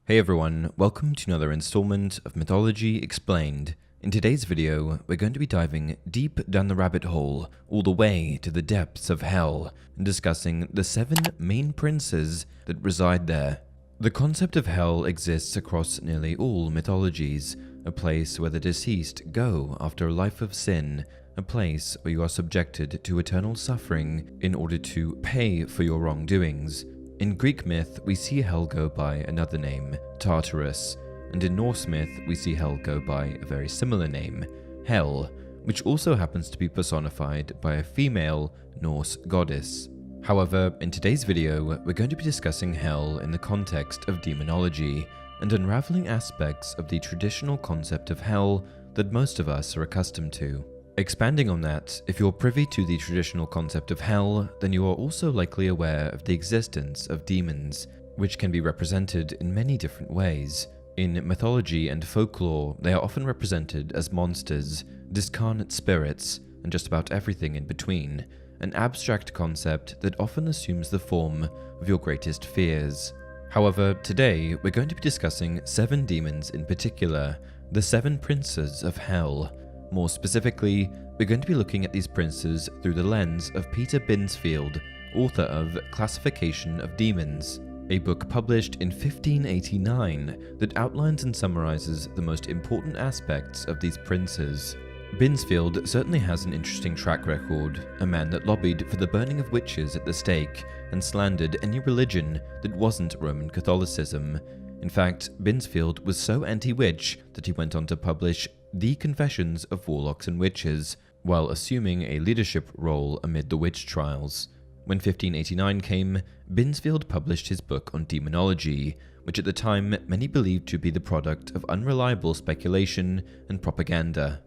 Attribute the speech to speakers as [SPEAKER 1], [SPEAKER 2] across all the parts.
[SPEAKER 1] Hey everyone, welcome to another installment of Mythology Explained. In today's video, we're going to be diving deep down the rabbit hole, all the way to the depths of hell, and discussing the 7 main princes that reside there. The concept of hell exists across nearly all mythologies, a place where the deceased go after a life of sin, a place where you are subjected to eternal suffering in order to pay for your wrongdoings. In Greek myth, we see hell go by another name, Tartarus, and in Norse myth, we see hell go by a very similar name, Hel, which also happens to be personified by a female Norse goddess. However, in today's video, we're going to be discussing hell in the context of demonology and unraveling aspects of the traditional concept of hell that most of us are accustomed to. Expanding on that, if you're privy to the traditional concept of hell, then you are also likely aware of the existence of demons, which can be represented in many different ways. In mythology and folklore, they are often represented as monsters, discarnate spirits, and just about everything in between, an abstract concept that often assumes the form of your greatest fears. However, today we're going to be discussing 7 demons in particular, the 7 princes of hell. More specifically, we're going to be looking at these princes through the lens of Peter Binsfield, author of Classification of Demons, a book published in 1589 that outlines and summarizes the most important aspects of these princes. Binsfield certainly has an interesting track record, a man that lobbied for the burning of witches at the stake and slandered any religion that wasn't Roman Catholicism. In fact, Binsfield was so anti-witch that he went on to publish The Confessions of Warlocks and Witches, while assuming a leadership role amid the witch trials. When 1589 came, Binsfield published his book on demonology, which at the time many believed to be the product of unreliable speculation and propaganda.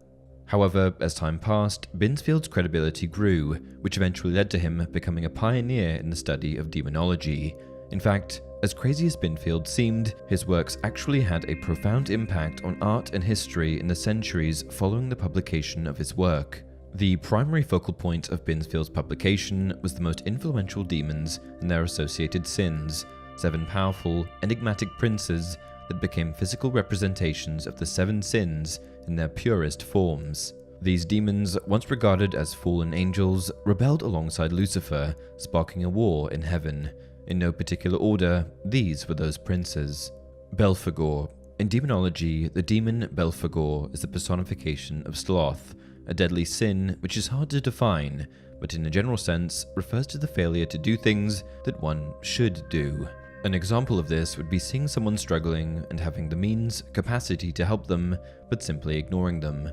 [SPEAKER 1] However, as time passed, Binsfield's credibility grew, which eventually led to him becoming a pioneer in the study of demonology. In fact, as crazy as Binsfield seemed, his works actually had a profound impact on art and history in the centuries following the publication of his work. The primary focal point of Binsfield's publication was the most influential demons and their associated sins, 7 powerful, enigmatic princes that became physical representations of the 7 sins in their purest forms. These demons, once regarded as fallen angels, rebelled alongside Lucifer, sparking a war in heaven. In no particular order, these were those princes. Belelfugore. In demonology, the demon Belelfugore is the personification of sloth, a deadly sin which is hard to define, but in a general sense refers to the failure to do things that one should do. An example of this would be seeing someone struggling and having the means, capacity to help them, but simply ignoring them.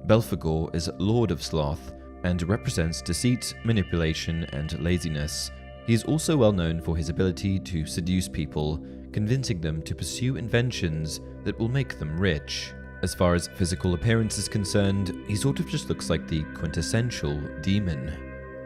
[SPEAKER 1] Belelfugore is Lord of Sloth and represents deceit, manipulation, and laziness. He is also well known for his ability to seduce people, convincing them to pursue inventions that will make them rich. As far as physical appearance is concerned, he sort of just looks like the quintessential demon.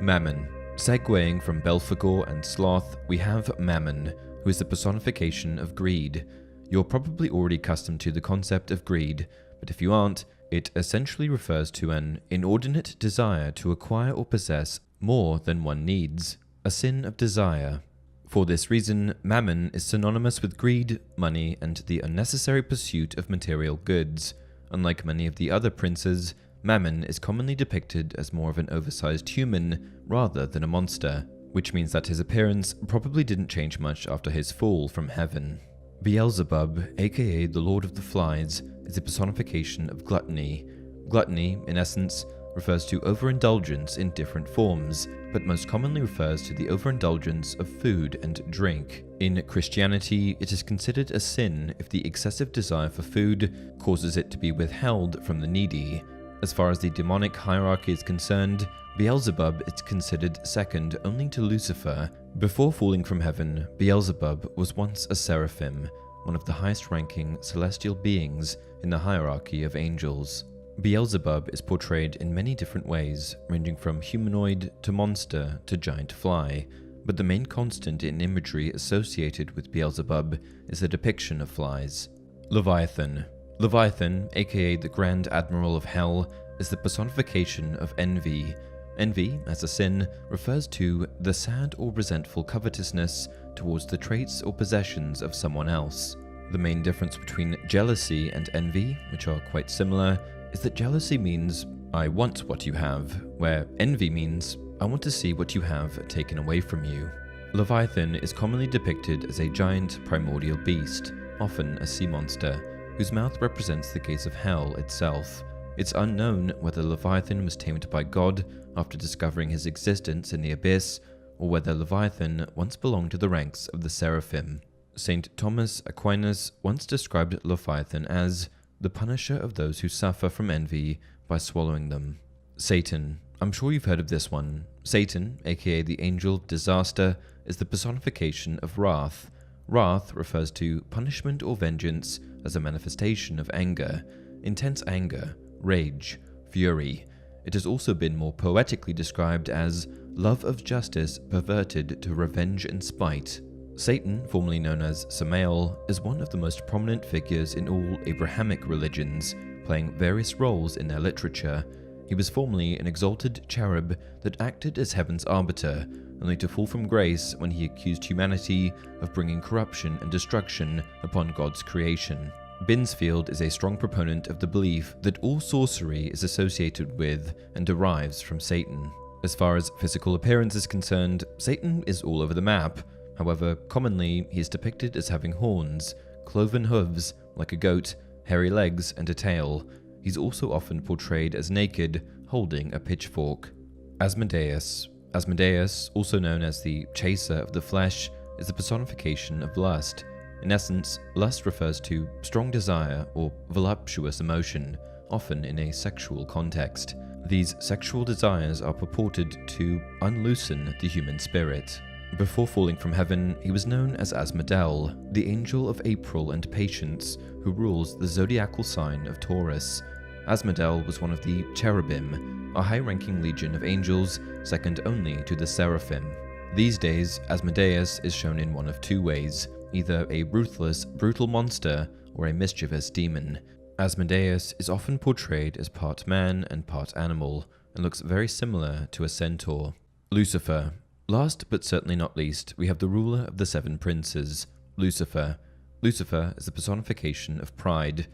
[SPEAKER 1] Mammon. Segueing from Belelfugore and Sloth, we have Mammon, who is the personification of greed. You're probably already accustomed to the concept of greed, but if you aren't, it essentially refers to an inordinate desire to acquire or possess more than one needs. A sin of desire. For this reason, Mammon is synonymous with greed, money, and the unnecessary pursuit of material goods. Unlike many of the other princes, Mammon is commonly depicted as more of an oversized human rather than a monster, which means that his appearance probably didn't change much after his fall from heaven. Beelzebub, aka the Lord of the Flies, is a personification of gluttony. Gluttony, in essence, refers to overindulgence in different forms, but most commonly refers to the overindulgence of food and drink. In Christianity, it is considered a sin if the excessive desire for food causes it to be withheld from the needy. As far as the demonic hierarchy is concerned, Beelzebub is considered second only to Lucifer. Before falling from heaven, Beelzebub was once a seraphim, one of the highest-ranking celestial beings in the hierarchy of angels. Beelzebub is portrayed in many different ways, ranging from humanoid to monster to giant fly, but the main constant in imagery associated with Beelzebub is the depiction of flies. Leviathan. Leviathan, aka the Grand Admiral of Hell, is the personification of envy. Envy, as a sin, refers to the sad or resentful covetousness towards the traits or possessions of someone else. The main difference between jealousy and envy, which are quite similar, is that jealousy means I want what you have, where envy means I want to see what you have taken away from you. Leviathan is commonly depicted as a giant primordial beast, often a sea monster, whose mouth represents the gates of hell itself. It's unknown whether Leviathan was tamed by God after discovering his existence in the abyss, or whether Leviathan once belonged to the ranks of the seraphim. Saint Thomas Aquinas once described Leviathan as the punisher of those who suffer from envy by swallowing them. Satan. I'm sure you've heard of this one. Satan, aka the angel of disaster, is the personification of wrath. Wrath refers to punishment or vengeance as a manifestation of anger, intense anger, rage, fury. It has also been more poetically described as love of justice perverted to revenge and spite. Satan, formerly known as Samael, is one of the most prominent figures in all Abrahamic religions, playing various roles in their literature. He was formerly an exalted cherub that acted as heaven's arbiter, only to fall from grace when he accused humanity of bringing corruption and destruction upon God's creation. Binsfield is a strong proponent of the belief that all sorcery is associated with and derives from Satan. As far as physical appearance is concerned, Satan is all over the map. However, commonly he is depicted as having horns, cloven hooves like a goat, hairy legs, and a tail. He's also often portrayed as naked, holding a pitchfork. Asmodeus. Asmodeus, also known as the chaser of the flesh, is the personification of lust. In essence, lust refers to strong desire or voluptuous emotion, often in a sexual context. These sexual desires are purported to unloosen the human spirit. Before falling from heaven, he was known as Asmodel, the angel of April and patience, who rules the zodiacal sign of Taurus. Asmodel was one of the cherubim, a high-ranking legion of angels, second only to the seraphim. These days, Asmodeus is shown in one of two ways, either a ruthless, brutal monster or a mischievous demon. Asmodeus is often portrayed as part man and part animal, and looks very similar to a centaur. Lucifer. Last but certainly not least, we have the ruler of the seven princes, Lucifer. Lucifer is the personification of pride.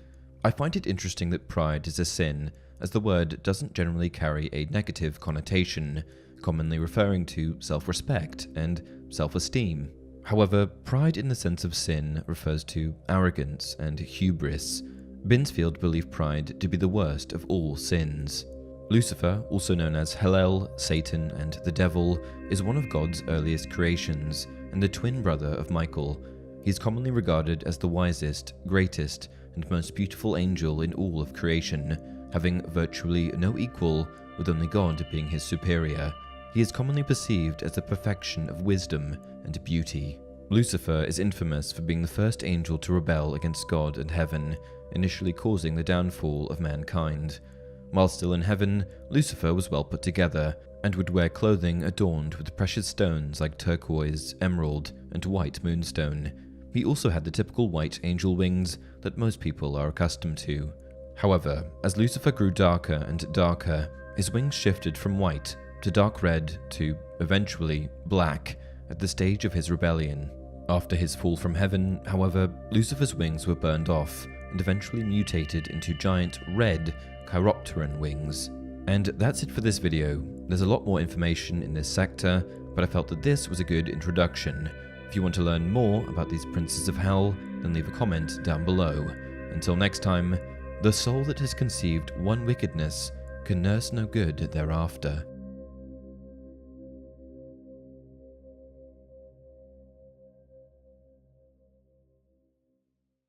[SPEAKER 1] I find it interesting that pride is a sin, as the word doesn't generally carry a negative connotation, commonly referring to self-respect and self-esteem. However, pride in the sense of sin refers to arrogance and hubris. Binsfield believed pride to be the worst of all sins. Lucifer, also known as Hellel, Satan, and the Devil, is one of God's earliest creations and the twin brother of Michael. He is commonly regarded as the wisest, greatest, and most beautiful angel in all of creation, having virtually no equal, with only God being his superior. He is commonly perceived as the perfection of wisdom and beauty. Lucifer is infamous for being the first angel to rebel against God and heaven, initially causing the downfall of mankind. While still in heaven, Lucifer was well put together, and would wear clothing adorned with precious stones like turquoise, emerald, and white moonstone. He also had the typical white angel wings that most people are accustomed to. However, as Lucifer grew darker and darker, his wings shifted from white to dark red to, eventually, black at the stage of his rebellion. After his fall from heaven, however, Lucifer's wings were burned off and eventually mutated into giant red chiropteran wings. And that's it for this video. There's a lot more information in this sector, but I felt that this was a good introduction. If you want to learn more about these princes of hell, then leave a comment down below. Until next time, the soul that has conceived one wickedness can nurse no good thereafter.